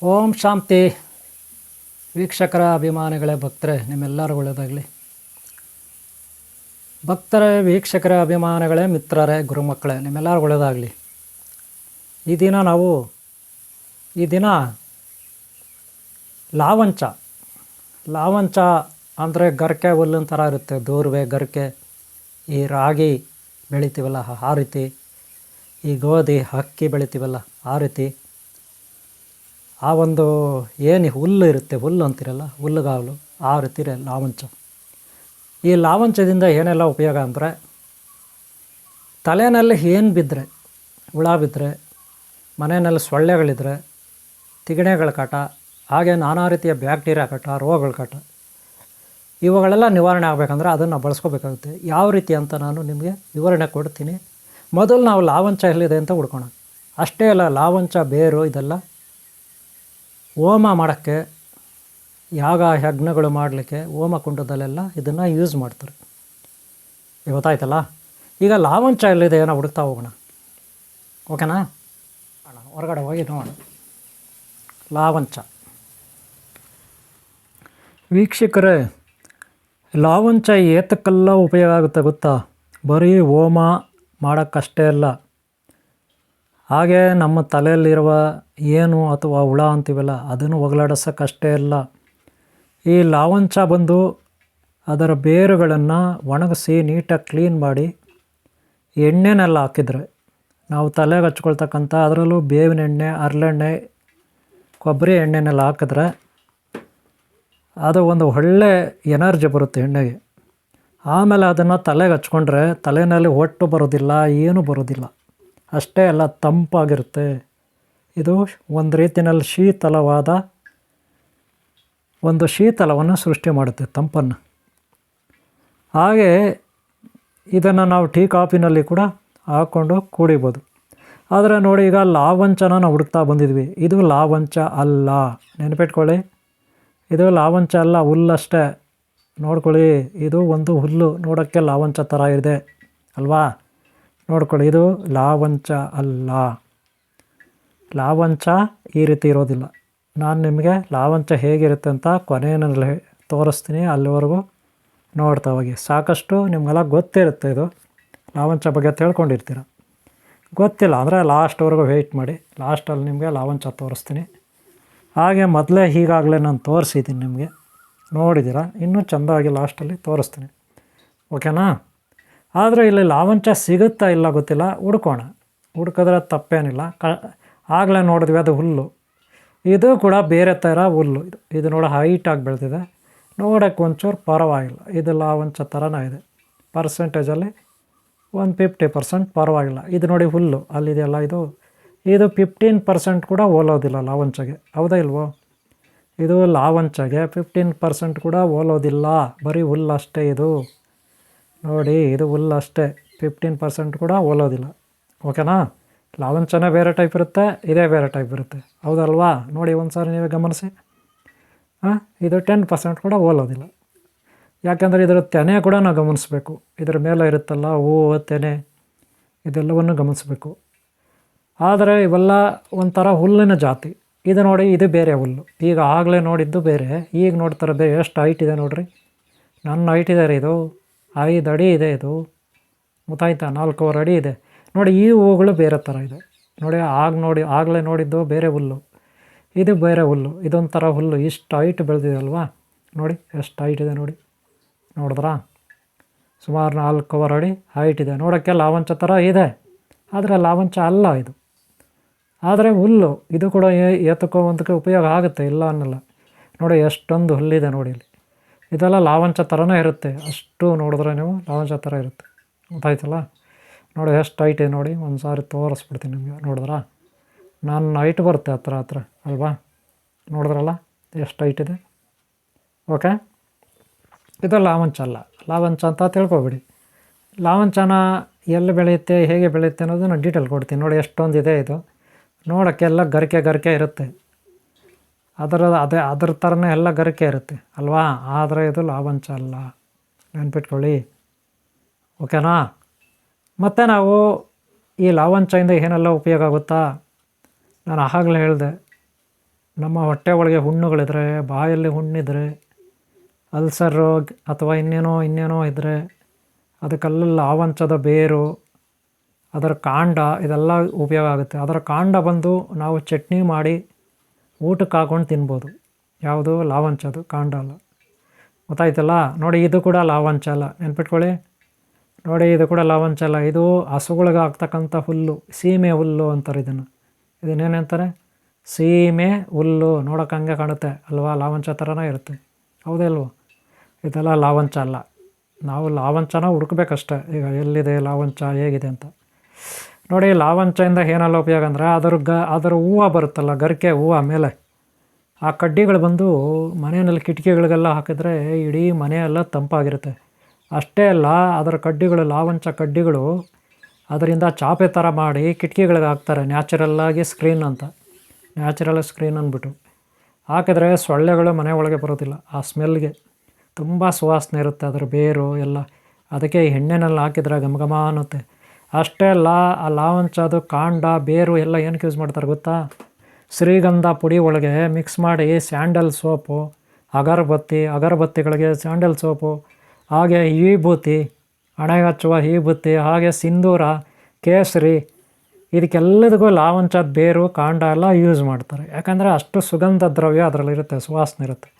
ಓಂ ಶಾಂತಿ. ವೀಕ್ಷಕರ ಅಭಿಮಾನಿಗಳೇ, ಭಕ್ತರೇ, ನಿಮ್ಮೆಲ್ಲರೂ ಒಳ್ಳೆಯದಾಗಲಿ. ಭಕ್ತರೇ, ವೀಕ್ಷಕರ ಅಭಿಮಾನಿಗಳೇ, ಮಿತ್ರರೇ, ಗುರುಮಕ್ಕಳೇ, ನಿಮ್ಮೆಲ್ಲರೂ ಒಳ್ಳೆಯದಾಗಲಿ. ಈ ದಿನ ಲಾವಂಚ ಅಂದರೆ ಗರಿಕೆ ಹುಲ್ಲಿನ ಥರ ಇರುತ್ತೆ. ದೂರ್ವೆ ಗರಿಕೆ, ಈ ರಾಗಿ ಬೆಳಿತೀವಲ್ಲ ಆ ರೀತಿ, ಈ ಗೋಧಿ ಅಕ್ಕಿ ಬೆಳಿತೀವಲ್ಲ ಆ ರೀತಿ, ಆ ಒಂದು ಏನು ಹುಲ್ಲು ಇರುತ್ತೆ, ಹುಲ್ಲು ಅಂತಿರಲ್ಲ, ಹುಲ್ಲುಗಾವಲು, ಆ ರೀತಿ ಲಾವಂಚ. ಈ ಲಾವಂಚದಿಂದ ಏನೆಲ್ಲ ಉಪಯೋಗ ಅಂದರೆ, ತಲೆಯಲ್ಲಿ ಏನು ಬಿದ್ದರೆ, ಹುಳ ಬಿದ್ದರೆ, ಮನೆಯಲ್ಲಿ ಸೊಳ್ಳೆಗಳಿದ್ದರೆ, ತಿಗಣೆಗಳ ಕಾಟ, ಹಾಗೆ ನಾನಾ ರೀತಿಯ ಬ್ಯಾಕ್ಟೀರಿಯಾ ಕಾಟ, ರೋಗಗಳ ಕಾಟ, ಇವುಗಳೆಲ್ಲ ನಿವಾರಣೆ ಆಗಬೇಕಂದ್ರೆ ಅದನ್ನು ಬಳಸ್ಕೋಬೇಕಾಗುತ್ತೆ. ಯಾವ ರೀತಿ ಅಂತ ನಾನು ನಿಮಗೆ ವಿವರಣೆ ಕೊಡ್ತೀನಿ. ಮೊದಲು ನಾವು ಲಾವಂಚ ಎಲ್ಲಿದೆ ಅಂತ ಹುಡ್ಕೋಣ. ಅಷ್ಟೇ ಅಲ್ಲ, ಲಾವಂಚ ಬೇರು ಇದೆಲ್ಲ ಹೋಮ ಮಾಡೋಕ್ಕೆ, ಯಾಗ ಯಜ್ಞಗಳು ಮಾಡಲಿಕ್ಕೆ ಹೋಮ ಕುಂಡದಲ್ಲೆಲ್ಲ ಇದನ್ನು ಯೂಸ್ ಮಾಡ್ತಾರೆ. ಗೊತ್ತಾಯ್ತಲ್ಲ. ಈಗ ಲಾವಂಚ ಎಲ್ಲಿದೆ ಏನೋ ಹುಡುಕ್ತಾ ಹೋಗೋಣ. ಓಕೆನಾ? ಹೊರಗಡೆ ಹೋಗಿ ನೋಡೋಣ. ಲಾವಂಚ. ವೀಕ್ಷಕರೇ, ಲಾವಂಚ ಏತಕ್ಕೆಲ್ಲ ಉಪಯೋಗ ಆಗುತ್ತೆ ಗೊತ್ತಾ? ಬರೀ ಹೋಮ ಮಾಡೋಕ್ಕಷ್ಟೇ ಅಲ್ಲ, ಹಾಗೆ ನಮ್ಮ ತಲೆಯಲ್ಲಿರುವ ಏನು ಅಥವಾ ಹುಳ ಅಂತೀವಲ್ಲ ಅದನ್ನು ಹೋಗಲಾಡಿಸೋಕ್ಕಷ್ಟೇ ಅಲ್ಲ. ಈ ಲಾವಂಚ ಬಂದು ಅದರ ಬೇರುಗಳನ್ನು ಒಣಗಿಸಿ ನೀಟಾಗಿ ಕ್ಲೀನ್ ಮಾಡಿ ಎಣ್ಣೆನೆಲ್ಲ ಹಾಕಿದರೆ, ನಾವು ತಲೆಗೆ ಹಚ್ಕೊಳ್ತಕ್ಕಂಥ, ಅದರಲ್ಲೂ ಬೇವಿನ ಎಣ್ಣೆ, ಹರಳೆಣ್ಣೆ, ಕೊಬ್ಬರಿ ಎಣ್ಣೆನೆಲ್ಲ ಹಾಕಿದ್ರೆ ಅದು ಒಂದು ಒಳ್ಳೆ ಎನರ್ಜಿ ಬರುತ್ತೆ ಎಣ್ಣೆಗೆ. ಆಮೇಲೆ ಅದನ್ನು ತಲೆಗೆ ಹಚ್ಕೊಂಡ್ರೆ ತಲೆಯಲ್ಲಿ ಹೊಟ್ಟು ಬರೋದಿಲ್ಲ, ಏನೂ ಬರೋದಿಲ್ಲ. ಅಷ್ಟೇ ಅಲ್ಲ, ತಂಪಾಗಿರುತ್ತೆ. ಇದು ಒಂದು ರೀತಿಯಲ್ಲಿ ಶೀತಲವನ್ನು ಸೃಷ್ಟಿ ಮಾಡುತ್ತೆ, ತಂಪನ್ನು. ಹಾಗೆ ಇದನ್ನು ನಾವು ಟೀ ಕಾಫಿನಲ್ಲಿ ಕೂಡ ಹಾಕ್ಕೊಂಡು ಕುಡಿಬೋದು. ಆದರೆ ನೋಡಿ, ಈಗ ಲಾವಂಚನ ನಾವು ಹುಡುಕ್ತಾ ಬಂದಿದ್ವಿ. ಇದು ಲಾವಂಚ ಅಲ್ಲ, ನೆನಪಿಟ್ಕೊಳ್ಳಿ. ಇದು ಲಾವಂಚ ಅಲ್ಲ, ಹುಲ್ಲಷ್ಟೇ. ನೋಡ್ಕೊಳ್ಳಿ, ಇದು ಒಂದು ಹುಲ್ಲು, ನೋಡೋಕ್ಕೆ ಲಾವಂಚ ಥರ ಇದೆ ಅಲ್ವಾ? ನೋಡ್ಕೊಳ್ಳಿ, ಇದು ಲಾವಂಚ ಅಲ್ಲ. ಲಾವಂಚ ಈ ರೀತಿ ಇರೋದಿಲ್ಲ. ನಾನು ನಿಮಗೆ ಲಾವಂಚ ಹೇಗಿರುತ್ತೆ ಅಂತ ಕೊನೆಯಲ್ಲಿ ತೋರಿಸ್ತೀನಿ. ಅಲ್ಲಿವರೆಗೂ ನೋಡ್ತಾ ಹೋಗಿ. ಸಾಕಷ್ಟು ನಿಮಗೆಲ್ಲ ಗೊತ್ತಿರುತ್ತೆ, ಇದು ಲಾವಂಚ ಬಗ್ಗೆ ತಿಳ್ಕೊಂಡಿರ್ತೀರ. ಗೊತ್ತಿಲ್ಲ ಅಂದರೆ ಲಾಸ್ಟ್ವರೆಗೂ ವೆಯ್ಟ್ ಮಾಡಿ. ಲಾಸ್ಟಲ್ಲಿ ನಿಮಗೆ ಲಾವಂಚ ತೋರಿಸ್ತೀನಿ. ಹಾಗೆ ಮೊದಲೇ ಈಗಾಗಲೇ ನಾನು ತೋರಿಸಿದ್ದೀನಿ ನಿಮಗೆ, ನೋಡಿದ್ದೀರ. ಇನ್ನೂ ಚೆಂದಾಗಿ ಲಾಸ್ಟಲ್ಲಿ ತೋರಿಸ್ತೀನಿ. ಓಕೆನಾ? ಆದರೆ ಇಲ್ಲಿ ಲಾವಂಚ ಸಿಗುತ್ತಾ ಇಲ್ಲ ಗೊತ್ತಿಲ್ಲ, ಹುಡ್ಕೋಣ. ಹುಡ್ಕಿದ್ರೆ ತಪ್ಪೇನಿಲ್ಲ. ಆಗಲೇ ನೋಡಿದ್ವಿ, ಅದು ಹುಲ್ಲು. ಇದು ಕೂಡ ಬೇರೆ ಥರ ಹುಲ್ಲು. ಇದು ನೋಡಿ ಹೈಟಾಗಿ ಬೆಳೆದಿದೆ, ನೋಡೋಕ್ಕೆ ಒಂಚೂರು ಪರವಾಗಿಲ್ಲ. ಇದು ಲಾವಂಚ ಥರನೇ ಇದೆ. ಪರ್ಸೆಂಟೇಜಲ್ಲಿ ಒಂದು 50% ಪರವಾಗಿಲ್ಲ. ಇದು ನೋಡಿ ಹುಲ್ಲು ಅಲ್ಲಿದೆಯಲ್ಲ, ಇದು 15% ಕೂಡ ಹೋಲೋದಿಲ್ಲ ಲಾವಂಚಗೆ. ಹೌದಾ ಇಲ್ವೋ? ಇದು ಲಾವಂಚಗೆ 15% ಕೂಡ ಹೋಲೋದಿಲ್ಲ. ಬರೀ ಹುಲ್ಲು ಅಷ್ಟೇ ಇದು. ನೋಡಿ, ಇದು ಹುಲ್ಲು ಅಷ್ಟೇ, 15% ಕೂಡ ಹೋಲೋದಿಲ್ಲ. ಓಕೆನಾ? ಲಾವಂಚನೇ ಬೇರೆ ಟೈಪ್ ಇರುತ್ತೆ, ಇದೇ ಬೇರೆ ಟೈಪ್ ಇರುತ್ತೆ. ಹೌದಲ್ವಾ? ನೋಡಿ ಒಂದು ಸಾರಿ ನೀವೇ ಗಮನಿಸಿ. ಇದು 10% ಕೂಡ ಹೋಲೋದಿಲ್ಲ. ಯಾಕೆಂದರೆ ಇದರ ತೆನೆ ಕೂಡ ನಾವು ಗಮನಿಸಬೇಕು. ಇದರ ಮೇಲೆ ಇರುತ್ತಲ್ಲ ಹೂವು, ತೆನೆ, ಇದೆಲ್ಲವನ್ನು ಗಮನಿಸಬೇಕು. ಆದರೆ ಇವೆಲ್ಲ ಒಂಥರ ಹುಲ್ಲಿನ ಜಾತಿ. ಇದು ನೋಡಿ, ಇದು ಬೇರೆ ಹುಲ್ಲು. ಈಗ ಆಗಲೇ ನೋಡಿದ್ದು ಬೇರೆ, ಈಗ ನೋಡ್ತಾರೆ ಬೇರೆ. ಎಷ್ಟು ಹೈಟ್ ಇದೆ ನೋಡಿರಿ. ನನ್ನ ಹೈಟ್ ಇದೆ ರೀ. ಇದು 5 ಅಡಿ ಇದೆ. ಇದು ಗೊತ್ತಾಯ್ತಾ? 4.25 ಅಡಿ ಇದೆ. ನೋಡಿ, ಈ ಹೂವುಗಳು ಬೇರೆ ಥರ ಇದೆ. ನೋಡಿ, ಆಗಲೇ ನೋಡಿದ್ದು ಬೇರೆ ಹುಲ್ಲು, ಇದು ಬೇರೆ ಹುಲ್ಲು. ಇದೊಂಥರ ಹುಲ್ಲು ಇಷ್ಟು ಹೈಟ್ ಬೆಳೆದಿದೆ ಅಲ್ವಾ? ನೋಡಿ ಎಷ್ಟು ಹೈಟ್ ಇದೆ ನೋಡಿ. ನೋಡಿದ್ರಾ? ಸುಮಾರು 4.25 ಅಡಿ ಹೈಟ್ ಇದೆ. ನೋಡೋಕ್ಕೆ ಲಾವಂಚ ಥರ ಇದೆ, ಆದರೆ ಲಾವಂಚ ಅಲ್ಲ ಇದು. ಆದರೆ ಹುಲ್ಲು. ಇದು ಕೂಡ ಏತಕ್ಕೋ ಒಂದಕ್ಕೆ ಉಪಯೋಗ ಆಗುತ್ತೆ, ಇಲ್ಲ ಅನ್ನಲ್ಲ. ನೋಡಿ ಎಷ್ಟೊಂದು ಹುಲ್ಲಿದೆ ನೋಡಿ ಇಲ್ಲಿ. ಇದೆಲ್ಲ ಲಾವಂಚ ಥರನೇ ಇರುತ್ತೆ. ಅಷ್ಟು ನೋಡಿದ್ರೆ ನೀವು ಲಾವಂಚ ಥರ ಇರುತ್ತೆ. ಗೊತ್ತಾಯ್ತಲ್ಲ? ನೋಡಿ ಎಷ್ಟು ಹೈಟ್ ಇದೆ ನೋಡಿ. ಒಂದು ಸಾರಿ ತೋರಿಸ್ಬಿಡ್ತೀನಿ ನಿಮಗೆ. ನೋಡಿದ್ರಾ? ನನ್ನ ಹೈಟ್ ಬರುತ್ತೆ ಹತ್ರ ಅಲ್ವಾ? ನೋಡಿದ್ರಲ್ಲ ಎಷ್ಟು ಹೈಟ್ ಇದೆ. ಓಕೆ, ಇದು ಲಾವಂಚ ಅಲ್ಲ. ಲಾವಂಚ ಅಂತ ತಿಳ್ಕೊಬೇಡಿ. ಲಾವಂಚನ ಎಲ್ಲಿ ಬೆಳೆಯುತ್ತೆ, ಹೇಗೆ ಬೆಳೆಯುತ್ತೆ ಅನ್ನೋದು ನಾನು ಡೀಟೇಲ್ ಕೊಡ್ತೀನಿ. ನೋಡಿ ಎಷ್ಟೊಂದಿದೆ ಇದು. ನೋಡೋಕ್ಕೆಲ್ಲ ಗರಿಕೆ ಇರುತ್ತೆ. ಅದ್ರ ಥರನೇ ಎಲ್ಲ ಗರಿಕೆ ಇರುತ್ತೆ ಅಲ್ವಾ? ಆದರೆ ಇದು ಲಾವಂಚ ಅಲ್ಲ, ನೆನ್ಪಿಟ್ಕೊಳ್ಳಿ. ಓಕೆನಾ? ಮತ್ತು ನಾವು ಈ ಲಾವಂಚದಿಂದ ಏನೆಲ್ಲ ಉಪಯೋಗ ಆಗುತ್ತಾ? ನಾನು ಆಗಲೇ ಹೇಳಿದೆ, ನಮ್ಮ ಹೊಟ್ಟೆ ಒಳಗೆ ಹುಣ್ಣುಗಳಿದ್ರೆ, ಬಾಯಲ್ಲಿ ಹುಣ್ಣಿದ್ರೆ, ಅಲ್ಸರು ಅಥವಾ ಇನ್ನೇನೋ ಇದ್ದರೆ ಅದಕ್ಕೆಲ್ಲ ಲಾವಂಚದ ಬೇರು, ಅದರ ಕಾಂಡ ಇದೆಲ್ಲ ಉಪಯೋಗ ಆಗುತ್ತೆ. ಅದರ ಕಾಂಡ ಬಂದು ನಾವು ಚಟ್ನಿ ಮಾಡಿ ಊಟಕ್ಕೆ ಹಾಕೊಂಡು ತಿನ್ಬೋದು. ಯಾವುದು? ಲಾವಂಚದು ಕಾಂಡ ಅಲ್ಲ. ಗೊತ್ತಾಯ್ತಲ್ಲ? ನೋಡಿ, ಇದು ಕೂಡ ಲಾವಂಚ ಅಲ್ಲ, ನೆನ್ಪಿಟ್ಕೊಳ್ಳಿ. ನೋಡಿ, ಇದು ಕೂಡ ಲಾವಂಚ ಅಲ್ಲ, ಇದು ಹಸುಗಳಿಗೆ ಆಗ್ತಕ್ಕಂಥ ಹುಲ್ಲು, ಸೀಮೆ ಹುಲ್ಲು ಅಂತಾರೆ ಇದನ್ನೇನಂತಾರೆ? ಸೀಮೆ ಹುಲ್ಲು. ನೋಡೋಕೆ ಹಂಗೆ ಕಾಣುತ್ತೆ ಅಲ್ವಾ? ಲಾವಂಚ ಥರನೇ ಇರುತ್ತೆ, ಹೌದೇ ಅಲ್ವೋ? ಇದೆಲ್ಲ ಲಾವಂಚ ಅಲ್ಲ. ನಾವು ಲಾವಂಚನ ಹುಡುಕ್ಬೇಕಷ್ಟೆ. ಈಗ ಎಲ್ಲಿದೆ ಲಾವಂಚ, ಹೇಗಿದೆ ಅಂತ ನೋಡಿ. ಲಾವಂಚದಿಂದ ಏನೆಲ್ಲ ಉಪಯೋಗ ಅಂದರೆ, ಅದರ ಹೂವು ಬರುತ್ತಲ್ಲ, ಗರಿಕೆ ಹೂವು ಮೇಲೆ ಆ ಕಡ್ಡಿಗಳು ಬಂದು ಮನೆಯಲ್ಲಿ ಕಿಟಕಿಗಳಿಗೆಲ್ಲ ಹಾಕಿದ್ರೆ ಇಡೀ ಮನೆಯೆಲ್ಲ ತಂಪಾಗಿರುತ್ತೆ. ಅಷ್ಟೇ ಅಲ್ಲ, ಅದರ ಕಡ್ಡಿಗಳು, ಲಾವಂಚ ಕಡ್ಡಿಗಳು, ಅದರಿಂದ ಚಾಪೆ ಥರ ಮಾಡಿ ಕಿಟಕಿಗಳಿಗೆ ಹಾಕ್ತಾರೆ. ನ್ಯಾಚುರಲ್ಲಾಗಿ ಸ್ಕ್ರೀನ್ ಅಂತ, ನ್ಯಾಚುರಲ್ ಸ್ಕ್ರೀನ್ ಅಂದ್ಬಿಟ್ಟು ಹಾಕಿದ್ರೆ ಸೊಳ್ಳೆಗಳು ಮನೆ ಒಳಗೆ ಬರೋದಿಲ್ಲ. ಆ ಸ್ಮೆಲ್ಗೆ ತುಂಬ ಸುವಾಸನೆ ಇರುತ್ತೆ ಅದರ ಬೇರು ಎಲ್ಲ. ಅದಕ್ಕೆ ಈ ಎಣ್ಣೆನಲ್ಲಿ ಹಾಕಿದ್ರೆ ಘಮ ಅನ್ನುತ್ತೆ. ಅಷ್ಟೇ ಅಲ್ಲ, ಆ ಲಾವಂಚದು ಕಾಂಡ, ಬೇರು ಎಲ್ಲ ಏನಕ್ಕೆ ಯೂಸ್ ಮಾಡ್ತಾರೆ ಗೊತ್ತಾ? ಶ್ರೀಗಂಧ ಪುಡಿ ಒಳಗೆ ಮಿಕ್ಸ್ ಮಾಡಿ ಸ್ಯಾಂಡಲ್ ಸೋಪು, ಅಗರಬತ್ತಿಗಳಿಗೆ ಸ್ಯಾಂಡಲ್ ಸೋಪು, ಹಾಗೆ ವಿಭೂತಿ, ಹಣೆಗೆ ಹಚ್ಚುವ ವಿಭೂತಿ, ಹಾಗೆ ಸಿಂಧೂರ, ಕೇಸರಿ, ಇದಕ್ಕೆಲ್ಲದಕ್ಕೂ ಲಾವಂಚದ ಬೇರು, ಕಾಂಡ ಎಲ್ಲ ಯೂಸ್ ಮಾಡ್ತಾರೆ. ಯಾಕಂದರೆ ಅಷ್ಟು ಸುಗಂಧ ದ್ರವ್ಯ ಅದರಲ್ಲಿರುತ್ತೆ, ಸುವಾಸನೆ ಇರುತ್ತೆ.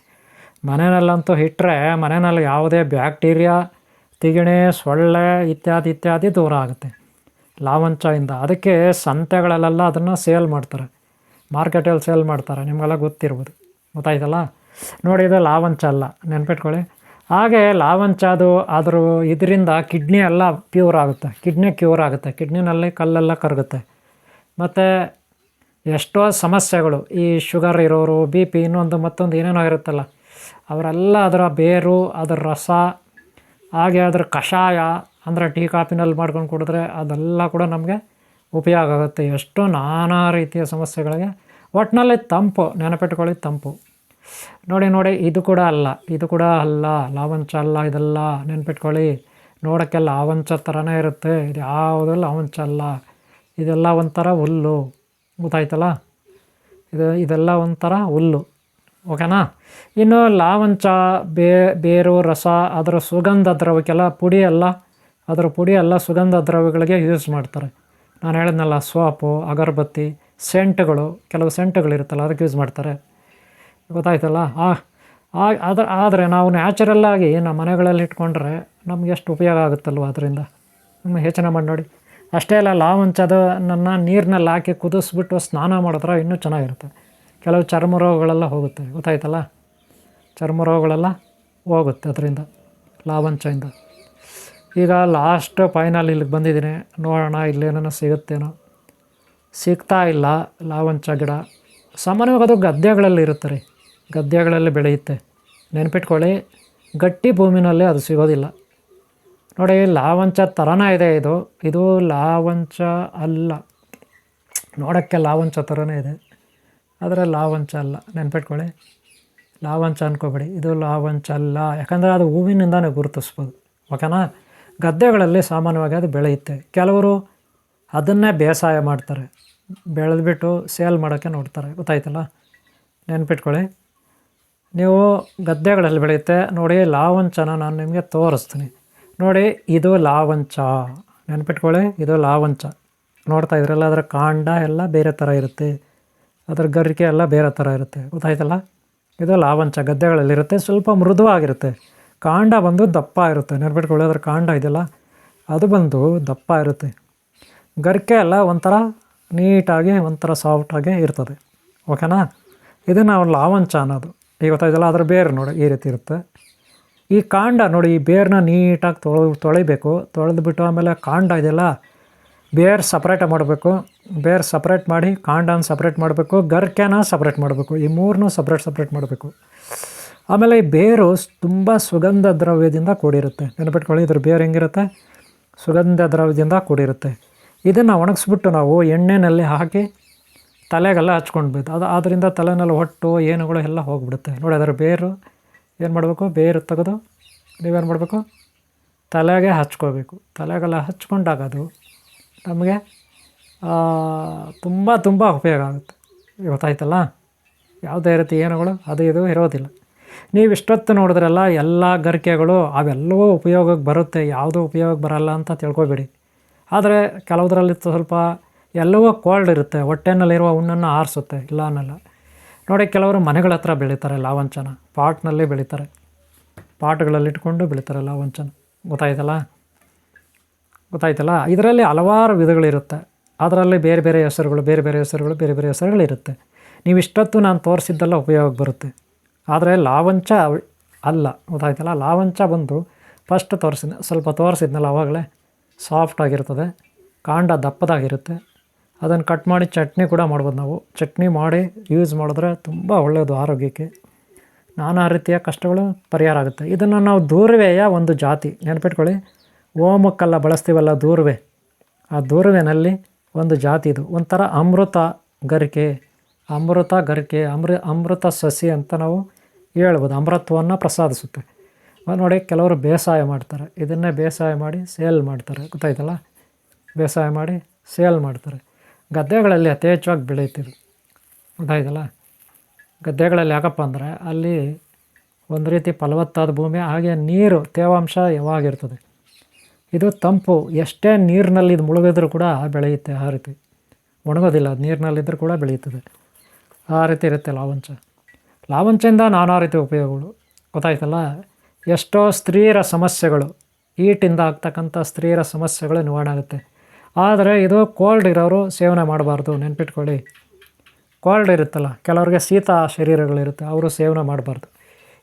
ಮನೆಯಲ್ಲಂತೂ ಇಟ್ಟರೆ ಮನೆಯಲ್ಲಿ ಯಾವುದೇ ಬ್ಯಾಕ್ಟೀರಿಯಾ, ತಿಗಣೆ, ಸೊಳ್ಳೆ ಇತ್ಯಾದಿ ದೂರ ಆಗುತ್ತೆ ಲಾವಂಚದಿಂದ. ಅದಕ್ಕೆ ಸಂತೆಗಳಲ್ಲೆಲ್ಲ ಅದನ್ನು ಸೇಲ್ ಮಾಡ್ತಾರೆ, ಮಾರ್ಕೆಟಲ್ಲಿ ಸೇಲ್ ಮಾಡ್ತಾರೆ, ನಿಮಗೆಲ್ಲ ಗೊತ್ತಿರ್ಬೋದು. ಗೊತ್ತಾಯ್ತಲ್ಲ? ನೋಡಿ, ಇದು ಲಾವಂಚ ಅಲ್ಲ, ನೆನ್ಪಿಟ್ಕೊಳ್ಳಿ. ಹಾಗೆ ಲಾವಂಚದು ಇದರಿಂದ ಕಿಡ್ನಿ ಎಲ್ಲ ಪ್ಯೂರ್ ಆಗುತ್ತೆ, ಕಿಡ್ನಿ ಕ್ಯೂರ್ ಆಗುತ್ತೆ, ಕಿಡ್ನಿನಲ್ಲಿ ಕಲ್ಲೆಲ್ಲ ಕರಗುತ್ತೆ. ಮತ್ತು ಎಷ್ಟೋ ಸಮಸ್ಯೆಗಳು, ಈ ಶುಗರ್ ಇರೋರು, ಬಿ ಪಿ, ಮತ್ತೊಂದು ಏನೇನೋ ಇರುತ್ತಲ್ಲ, ಅವರೆಲ್ಲ ಅದರ ಬೇರು, ಅದರ ರಸ, ಹಾಗೆ ಅದರ ಕಷಾಯ ಅಂದರೆ ಟೀ ಕಾಫಿನಲ್ಲಿ ಮಾಡ್ಕೊಂಡು ಕುಡಿದ್ರೆ ಅದೆಲ್ಲ ಕೂಡ ನಮಗೆ ಉಪಯೋಗ ಆಗುತ್ತೆ. ಎಷ್ಟೋ ನಾನಾ ರೀತಿಯ ಸಮಸ್ಯೆಗಳಿಗೆ. ಒಟ್ಟಿನಲ್ಲಿ ತಂಪು, ನೆನಪಿಟ್ಕೊಳ್ಳಿ, ತಂಪು. ನೋಡಿ, ಇದು ಕೂಡ ಅಲ್ಲ, ಲಾವಂಚ ಅಲ್ಲ, ಇದೆಲ್ಲ ನೆನ್ಪಿಟ್ಕೊಳ್ಳಿ. ನೋಡೋಕ್ಕೆ ಲಾವಂಚ ಥರನೇ ಇರುತ್ತೆ, ಇದು ಯಾವುದೂ ಲಾವಂಚ ಅಲ್ಲ. ಇದೆಲ್ಲ ಒಂಥರ ಹುಲ್ಲು, ಗೊತ್ತಾಯ್ತಲ್ಲ? ಇದೆಲ್ಲ ಒಂಥರ ಹುಲ್ಲು, ಓಕೆನಾ? ಇನ್ನು ಲಾವಂಚ ಬೇರು, ರಸ, ಅದರ ಸುಗಂಧ ದ್ರವ್ಯಕ್ಕೆಲ್ಲ ಅದರ ಪುಡಿ ಎಲ್ಲ ಸುಗಂಧ ದ್ರವ್ಯಗಳಿಗೆ ಯೂಸ್ ಮಾಡ್ತಾರೆ. ನಾನು ಹೇಳಿದ್ನಲ್ಲ, ಸೋಪು, ಅಗರಬತ್ತಿ, ಸೆಂಟ್ಗಳು, ಕೆಲವು ಸೆಂಟ್ಗಳಿರುತ್ತಲ್ಲ ಅದಕ್ಕೆ ಯೂಸ್ ಮಾಡ್ತಾರೆ. ಗೊತ್ತಾಯ್ತಲ್ಲ? ಆದರೆ ನಾವು ನ್ಯಾಚುರಲ್ಲಾಗಿ ನಮ್ಮ ಮನೆಗಳಲ್ಲಿ ಇಟ್ಕೊಂಡ್ರೆ ನಮ್ಗೆ ಎಷ್ಟು ಉಪಯೋಗ ಆಗುತ್ತಲ್ವ ಅದರಿಂದ. ಯೋಚನೆ ಮಾಡಿ ನೋಡಿ. ಅಷ್ಟೇ ಅಲ್ಲ, ಲಾವಂಚದನ್ನ ನೀರಿನಲ್ಲಿ ಹಾಕಿ ಕುದಿಸ್ಬಿಟ್ಟು ಸ್ನಾನ ಮಾಡಿದ್ರೆ ಇನ್ನೂ ಚೆನ್ನಾಗಿರುತ್ತೆ. ಕೆಲವು ಚರ್ಮ ರೋಗಗಳೆಲ್ಲ ಹೋಗುತ್ತೆ, ಗೊತ್ತಾಯ್ತಲ್ಲ? ಚರ್ಮ ರೋಗಗಳೆಲ್ಲ ಹೋಗುತ್ತೆ ಅದರಿಂದ, ಲಾವಂಚದಿಂದ. ಈಗ ಲಾಸ್ಟ್ ಫೈನಲ್ ಇಲ್ಲಿಗೆ ಬಂದಿದ್ದೀನಿ, ನೋಡೋಣ ಇಲ್ಲೇನೋ ಸಿಗುತ್ತೇನೋ. ಸಿಗ್ತಾ ಇಲ್ಲ ಲಾವಂಚ ಗಿಡ. ಸಾಮಾನ್ಯವಾಗಿ ಅದು ಗದ್ದೆಗಳಲ್ಲಿ ಇರುತ್ತೆ ರೀ, ಗದ್ದೆಗಳಲ್ಲಿ ಬೆಳೆಯುತ್ತೆ, ನೆನ್ಪಿಟ್ಕೊಳ್ಳಿ. ಗಟ್ಟಿ ಭೂಮಿನಲ್ಲಿ ಅದು ಸಿಗೋದಿಲ್ಲ. ನೋಡಿ, ಲಾವಂಚ ಥರನೇ ಇದೆ ಇದು ಲಾವಂಚ ಅಲ್ಲ. ನೋಡೋಕ್ಕೆ ಲಾವಂಚ ಥರನೇ ಇದೆ, ಆದರೆ ಲಾವಂಚ ಅಲ್ಲ, ನೆನ್ಪಿಟ್ಕೊಳ್ಳಿ. ಲಾವಂಚ ಅನ್ಕೋಬೇಡಿ, ಇದು ಲಾವಂಚ ಅಲ್ಲ. ಯಾಕಂದರೆ ಅದು ಹೂವಿನಿಂದಾನೇ ಗುರುತಿಸ್ಬೋದು, ಓಕೆನಾ? ಗದ್ದೆಗಳಲ್ಲಿ ಸಾಮಾನ್ಯವಾಗಿ ಅದು ಬೆಳೆಯುತ್ತೆ. ಕೆಲವರು ಅದನ್ನೇ ಬೇಸಾಯ ಮಾಡ್ತಾರೆ, ಬೆಳೆದ್ಬಿಟ್ಟು ಸೇಲ್ ಮಾಡೋಕ್ಕೆ ನೋಡ್ತಾರೆ, ಗೊತ್ತಾಯ್ತಲ್ಲ? ನೆನ್ಪಿಟ್ಕೊಳ್ಳಿ. ನೀವು ಗದ್ದೆಗಳಲ್ಲಿ ಬೆಳೆಯುತ್ತೆ ನೋಡಿ. ಲಾವಂಚನ ನಾನು ನಿಮಗೆ ತೋರಿಸ್ತೀನಿ ನೋಡಿ. ಇದು ಲಾವಂಚ, ನೆನ್ಪಿಟ್ಕೊಳ್ಳಿ, ಇದು ಲಾವಂಚ. ನೋಡ್ತಾ ಇದ್ರಲ್ಲ, ಅದರ ಕಾಂಡ ಎಲ್ಲ ಬೇರೆ ಥರ ಇರುತ್ತೆ, ಅದರ ಗರಿಕೆ ಎಲ್ಲ ಬೇರೆ ಥರ ಇರುತ್ತೆ, ಗೊತ್ತಾಯ್ತಲ್ಲ? ಇದು ಲಾವಂಚ, ಗದ್ದೆಗಳಲ್ಲಿರುತ್ತೆ, ಸ್ವಲ್ಪ ಮೃದುವಾಗಿರುತ್ತೆ. ಕಾಂಡ ಬಂದು ದಪ್ಪ ಇರುತ್ತೆ, ನೆನ್ಪಿಟ್ಕೊಳ್ಳಿ. ಅದರ ಕಾಂಡ ಇದೆಯಲ್ಲ, ಅದು ಬಂದು ದಪ್ಪ ಇರುತ್ತೆ. ಗರಿಕೆ ಎಲ್ಲ ಒಂಥರ ನೀಟಾಗಿ, ಒಂಥರ ಸಾಫ್ಟಾಗಿ ಇರ್ತದೆ, ಓಕೆನಾ? ಇದು ನಾವು ಲಾವಂಚ ಅನ್ನೋದು. ಈಗ ಗೊತ್ತಾಯ್ತಲ್ಲ? ಅದರ ಬೇರು ನೋಡಿ ಈ ರೀತಿ ಇರುತ್ತೆ. ಈ ಕಾಂಡ ನೋಡಿ, ಈ ಬೇರನ್ನ ನೀಟಾಗಿ ತೊಳಿಬೇಕು. ತೊಳೆದ್ಬಿಟ್ಟು ಆಮೇಲೆ ಕಾಂಡ ಇದೆಯಲ್ಲ, ಬೇರು ಸಪ್ರೇಟ್ ಮಾಡಬೇಕು. ಬೇರು ಸಪ್ರೇಟ್ ಮಾಡಿ ಕಾಂಡನ ಸಪ್ರೇಟ್ ಮಾಡಬೇಕು, ಗರಿಕೆನ ಸಪ್ರೇಟ್ ಮಾಡಬೇಕು. ಈ ಮೂರನ್ನೂ ಸಪ್ರೇಟ್ ಮಾಡಬೇಕು. ಆಮೇಲೆ ಈ ಬೇರು ತುಂಬ ಸುಗಂಧ ದ್ರವ್ಯದಿಂದ ಕೂಡಿರುತ್ತೆ, ನೆನಪಿಟ್ಕೊಳ್ಳಿ. ಇದ್ರ ಬೇರು ಹೆಂಗಿರುತ್ತೆ? ಸುಗಂಧ ದ್ರವ್ಯದಿಂದ ಕೂಡಿರುತ್ತೆ. ಇದನ್ನು ಒಣಗಿಸ್ಬಿಟ್ಟು ನಾವು ಎಣ್ಣೆಯಲ್ಲಿ ಹಾಕಿ ತಲೆಗೆಲ್ಲ ಹಚ್ಕೊಂಡ್ಬಿಟ್ಟು ಅದರಿಂದ ತಲೆನಲ್ಲಿ ಹೊಟ್ಟು ಏನುಗಳು ಎಲ್ಲ ಹೋಗಿಬಿಡುತ್ತೆ ನೋಡಿ. ಅದರ ಬೇರು ಏನು ಮಾಡಬೇಕು? ಬೇರು ತೆಗೆದು ನೀವೇನು ಮಾಡಬೇಕು? ತಲೆಗೆ ಹಚ್ಕೋಬೇಕು. ತಲೆಗೆಲ್ಲ ಹಚ್ಕೊಂಡಾಗ ಅದು ನಮಗೆ ತುಂಬ ಉಪಯೋಗ ಆಗುತ್ತೆ, ಗೊತ್ತಾಯ್ತಲ್ಲ? ಯಾವುದೇ ರೀತಿ ಏನುಗಳು ಅದು ಇದು ಇರೋದಿಲ್ಲ. ನೀವು ಇಷ್ಟೊತ್ತು ನೋಡಿದ್ರಲ್ಲ ಎಲ್ಲ ಗರಿಕೆಗಳು ಅವೆಲ್ಲವೂ ಉಪಯೋಗಕ್ಕೆ ಬರುತ್ತೆ, ಯಾವುದೂ ಉಪಯೋಗಕ್ಕೆ ಬರಲ್ಲ ಅಂತ ತಿಳ್ಕೊಬೇಡಿ. ಆದರೆ ಕೆಲವುದರಲ್ಲಿ ಸ್ವಲ್ಪ ಎಲ್ಲವೂ ಕೋಲ್ಡ್ ಇರುತ್ತೆ, ಹೊಟ್ಟೆನಲ್ಲಿರುವ ಹುಣ್ಣನ್ನು ಆರಿಸುತ್ತೆ, ಇಲ್ಲ ಅನ್ನಲ್ಲ. ನೋಡಿ, ಕೆಲವರು ಮನೆಗಳ ಹತ್ರ ಬೆಳೀತಾರೆ ಲಾವಂಚನ, ಪಾಟ್ನಲ್ಲಿ ಬೆಳೀತಾರೆ, ಪಾಟ್ಗಳಲ್ಲಿ ಇಟ್ಕೊಂಡು ಬೆಳೀತಾರೆ ಲಾವಂಚನ. ಗೊತ್ತಾಯ್ತಲ್ಲ. ಇದರಲ್ಲಿ ಹಲವಾರು ವಿಧಗಳಿರುತ್ತೆ, ಅದರಲ್ಲಿ ಬೇರೆ ಬೇರೆ ಹೆಸರುಗಳು ಹೆಸರುಗಳಿರುತ್ತೆ. ನೀವು ಇಷ್ಟೊತ್ತು ನಾನು ತೋರಿಸಿದ್ದೆಲ್ಲ ಉಪಯೋಗಕ್ಕೆ ಬರುತ್ತೆ. ಆದರೆ ಲಾವಂಚ ಅಲ್ಲ, ಗೊತ್ತಾಯ್ತಲ್ಲ. ಲಾವಂಚ ಬಂದು ಫಸ್ಟ್ ಸ್ವಲ್ಪ ತೋರಿಸಿದ್ನಲ್ಲ ಆವಾಗಲೇ, ಸಾಫ್ಟಾಗಿರ್ತದೆ, ಕಾಂಡ ದಪ್ಪದಾಗಿರುತ್ತೆ. ಅದನ್ನು ಕಟ್ ಮಾಡಿ ಚಟ್ನಿ ಕೂಡ ಮಾಡ್ಬೋದು. ನಾವು ಚಟ್ನಿ ಮಾಡಿ ಯೂಸ್ ಮಾಡಿದ್ರೆ ತುಂಬ ಒಳ್ಳೆಯದು ಆರೋಗ್ಯಕ್ಕೆ. ನಾನಾ ರೀತಿಯ ಕಷ್ಟಗಳು ಪರಿಹಾರ ಆಗುತ್ತೆ. ಇದನ್ನು ನಾವು ದೂರ್ವೆಯ ಒಂದು ಜಾತಿ, ನೆನಪಿಟ್ಕೊಳ್ಳಿ. ಹೋಮಕ್ಕೆಲ್ಲ ಬಳಸ್ತೀವಲ್ಲ ದೂರ್ವೆ, ಆ ದೂರ್ವೆನಲ್ಲಿ ಒಂದು ಜಾತಿ ಇದು. ಒಂಥರ ಅಮೃತ ಗರಿಕೆ, ಅಮೃತ ಸಸಿ ಅಂತ ನಾವು ಹೇಳ್ಬೋದು. ಅಮೃತವನ್ನು ಪ್ರಸಾದಿಸುತ್ತೆ. ನೋಡಿ, ಕೆಲವರು ಬೇಸಾಯ ಮಾಡ್ತಾರೆ, ಇದನ್ನೇ ಬೇಸಾಯ ಮಾಡಿ ಸೇಲ್ ಮಾಡ್ತಾರೆ, ಗೊತ್ತಾಯ್ತಲ್ಲ. ಬೇಸಾಯ ಮಾಡಿ ಸೇಲ್ ಮಾಡ್ತಾರೆ. ಗದ್ದೆಗಳಲ್ಲಿ ಯಥೇಚ್ಛವಾಗಿ ಬೆಳೀತಿದ್ರು, ಗೊತ್ತಾಯ್ತಲ್ಲ. ಗದ್ದೆಗಳಲ್ಲಿ ಯಾಕಪ್ಪ ಅಂದರೆ ಅಲ್ಲಿ ಒಂದು ರೀತಿ ಫಲವತ್ತಾದ ಭೂಮಿ, ಹಾಗೆ ನೀರು ತೇವಾಂಶ ಯಾವಾಗಿರ್ತದೆ. ಇದು ತಂಪು, ಎಷ್ಟೇ ನೀರಿನಲ್ಲಿ ಇದು ಮುಳುಗಿದ್ರೂ ಕೂಡ ಬೆಳೆಯುತ್ತೆ. ಆ ರೀತಿ ಒಣಗೋದಿಲ್ಲ, ನೀರಿನಲ್ಲಿದ್ದರೂ ಕೂಡ ಬೆಳೆಯುತ್ತದೆ. ಆ ರೀತಿ ಇರುತ್ತೆ ಲಾವಂಚದಿಂದ ನಾನಾ ರೀತಿ ಉಪಯೋಗಗಳು, ಗೊತ್ತಾಯ್ತಲ್ಲ. ಎಷ್ಟೋ ಸ್ತ್ರೀಯರ ಸಮಸ್ಯೆಗಳು, ಈಟಿಂದ ಆಗ್ತಕ್ಕಂಥ ಸ್ತ್ರೀಯರ ಸಮಸ್ಯೆಗಳು ನಿವಾರಣೆ ಆಗುತ್ತೆ. ಆದರೆ ಇದು ಕೋಲ್ಡ್ ಇರೋರು ಸೇವನೆ ಮಾಡಬಾರ್ದು, ನೆನ್ಪಿಟ್ಕೊಳ್ಳಿ. ಕೋಲ್ಡ್ ಇರುತ್ತಲ್ಲ, ಕೆಲವ್ರಿಗೆ ಶೀತ ಶರೀರಗಳಿರುತ್ತೆ, ಅವರು ಸೇವನೆ ಮಾಡಬಾರ್ದು.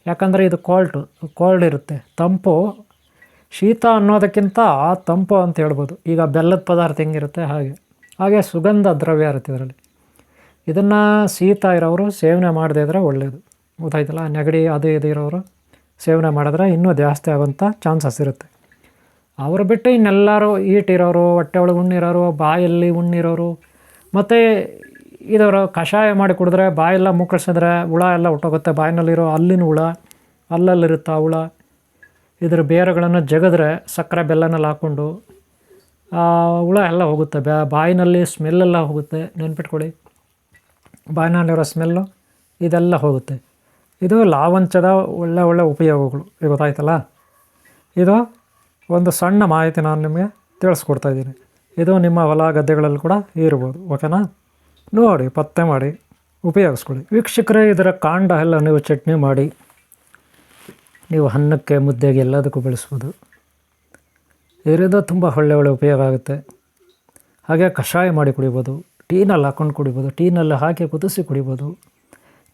ಯಾಕಂದರೆ ಇದು ಕೋಲ್ಡ್ ಇರುತ್ತೆ. ತಂಪು, ಶೀತ ಅನ್ನೋದಕ್ಕಿಂತ ತಂಪು ಅಂತ ಹೇಳ್ಬೋದು. ಈಗ ಬೆಲ್ಲದ ಪದಾರ್ಥ ಹೆಂಗಿರುತ್ತೆ ಹಾಗೆ ಸುಗಂಧ ದ್ರವ್ಯ ಇರುತ್ತೆ ಇದರಲ್ಲಿ. ಇದನ್ನು ಶೀತ ಇರೋರು ಸೇವನೆ ಮಾಡದೇ ಇದ್ದರೆ ಒಳ್ಳೆಯದು, ಗೊತ್ತಾಯ್ತಲ್ಲ. ನೆಗಡಿ ಅದು ಇದು ಇರೋರು ಸೇವನೆ ಮಾಡಿದ್ರೆ ಇನ್ನೂ ಜಾಸ್ತಿ ಆಗೋಂಥ ಚಾನ್ಸಸ್ ಇರುತ್ತೆ. ಅವರು ಬಿಟ್ಟು ಇನ್ನೆಲ್ಲರೂ ಈಟಿರೋರು, ಹೊಟ್ಟೆ ಒಳಗೆ ಹುಣ್ಣಿರೋರು, ಬಾಯಲ್ಲಿ ಹುಣ್ಣಿರೋರು, ಮತ್ತು ಇದವರು ಕಷಾಯ ಮಾಡಿ ಕುಡಿದ್ರೆ ಬಾಯೆಲ್ಲ ಮುಕ್ಕಳಿಸಿದ್ರೆ ಹುಳ ಎಲ್ಲ ಹೊಟ್ಟೋಗುತ್ತೆ. ಬಾಯಿನಲ್ಲಿರೋ ಅಲ್ಲಿನ ಹುಳ, ಅಲ್ಲಲ್ಲಿರುತ್ತೆ ಆ ಹುಳ. ಇದ್ರ ಬೇರುಗಳನ್ನು ಜಗದ್ರೆ ಸಕ್ಕರೆ ಬೆಲ್ಲನಲ್ಲಿ ಹಾಕ್ಕೊಂಡು ಹುಳ ಎಲ್ಲ ಹೋಗುತ್ತೆ. ಬಾಯಿನಲ್ಲಿ ಸ್ಮೆಲ್ಲೆಲ್ಲ ಹೋಗುತ್ತೆ, ನೆನ್ಪಿಟ್ಕೊಳ್ಳಿ. ಬಾಯಿನಲ್ಲಿರೋ ಸ್ಮೆಲ್ಲು ಇದೆಲ್ಲ ಹೋಗುತ್ತೆ. ಇದು ಲಾವಂಚದ ಒಳ್ಳೆ ಉಪಯೋಗಗಳು, ಗೊತ್ತಾಯ್ತಲ್ಲ. ಇದು ಒಂದು ಸಣ್ಣ ಮಾಹಿತಿ ನಾನು ನಿಮಗೆ ತಿಳಿಸ್ಕೊಡ್ತಾಯಿದ್ದೀನಿ. ಇದು ನಿಮ್ಮ ಹೊಲ ಗದ್ದೆಗಳಲ್ಲಿ ಕೂಡ ಇರ್ಬೋದು, ಓಕೆನಾ. ನೋಡಿ, ಪತ್ತೆ ಮಾಡಿ ಉಪಯೋಗಿಸ್ಕೊಳ್ಳಿ ವೀಕ್ಷಕರೇ. ಇದರ ಕಾಂಡ ಎಲ್ಲ ನೀವು ಚಟ್ನಿ ಮಾಡಿ ನೀವು ಅನ್ನಕ್ಕೆ, ಮುದ್ದೆಗೆ ಎಲ್ಲದಕ್ಕೂ ಬೆಳೆಸ್ಬೋದು. ಇದರಿಂದ ತುಂಬ ಒಳ್ಳೆ ಉಪಯೋಗ ಆಗುತ್ತೆ. ಹಾಗೆ ಕಷಾಯ ಮಾಡಿ ಕುಡಿಬೋದು, ಟೀನಲ್ಲಿ ಹಾಕ್ಕೊಂಡು ಕುಡಿಬೋದು, ಟೀನಲ್ಲಿ ಹಾಕಿ ಕುದಿಸಿ ಕುಡಿಬೋದು.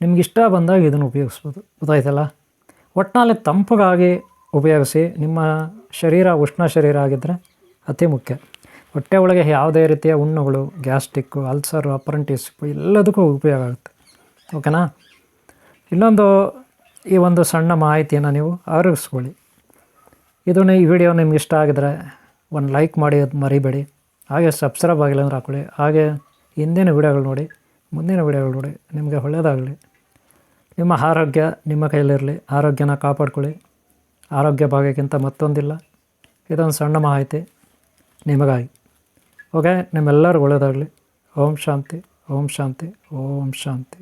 ನಿಮಗಿಷ್ಟ ಬಂದಾಗ ಇದನ್ನು ಉಪಯೋಗಿಸ್ಬೋದು, ಗೊತ್ತಾಯ್ತಲ್ಲ. ಒಟ್ಟಿನಲ್ಲಿ ತಂಪಗಾಗಿ ಉಪಯೋಗಿಸಿ. ನಿಮ್ಮ ಶರೀರ ಉಷ್ಣ ಶರೀರ ಆಗಿದ್ದರೆ ಅತಿ ಮುಖ್ಯ. ಹೊಟ್ಟೆ ಒಳಗೆ ಯಾವುದೇ ರೀತಿಯ ಹುಣ್ಣುಗಳು, ಗ್ಯಾಸ್ಟ್ರಿಕ್ಕು, ಅಲ್ಸರು, ಅಪ್ರೆಂಟಿಸ್ಶಿಪ್ಪು ಎಲ್ಲದಕ್ಕೂ ಉಪಯೋಗ ಆಗುತ್ತೆ, ಓಕೆನಾ. ಇನ್ನೊಂದು, ಈ ಒಂದು ಸಣ್ಣ ಮಾಹಿತಿಯನ್ನು ನೀವು ಅರಿವಿಸ್ಕೊಳ್ಳಿ. ಈ ವಿಡಿಯೋ ನಿಮ್ಗೆ ಇಷ್ಟ ಆಗಿದ್ರೆ ಒಂದು ಲೈಕ್ ಮಾಡಿ, ಅದು ಮರಿಬೇಡಿ. ಹಾಗೆ ಸಬ್ಸ್ಕ್ರೈಬ್ ಆಗಿಲ್ಲ ಅಂದ್ರೆ ಹಾಕ್ಕೊಳ್ಳಿ. ಹಾಗೆ ಹಿಂದಿನ ವಿಡಿಯೋಗಳು ನೋಡಿ, ಮುಂದಿನ ವಿಡಿಯೋಗಳು ನೋಡಿ. ನಿಮಗೆ ಒಳ್ಳೆಯದಾಗಲಿ. ನಿಮ್ಮ ಆರೋಗ್ಯ ನಿಮ್ಮ ಕೈಯಲ್ಲಿರಲಿ. ಆರೋಗ್ಯನ ಕಾಪಾಡ್ಕೊಳ್ಳಿ. ಆರೋಗ್ಯ ಭಾಗ್ಯಕ್ಕಿಂತ ಮತ್ತೊಂದಿಲ್ಲ. ಇದೊಂದು ಸಣ್ಣ ಮಾಹಿತಿ ನಿಮಗಾಗಿ, ಓಕೆ. ನಿಮ್ಮೆಲ್ಲರಿಗೂ ಒಳ್ಳೆಯದಾಗಲಿ. ಓಂ ಶಾಂತಿ, ಓಂ ಶಾಂತಿ, ಓಂ ಶಾಂತಿ.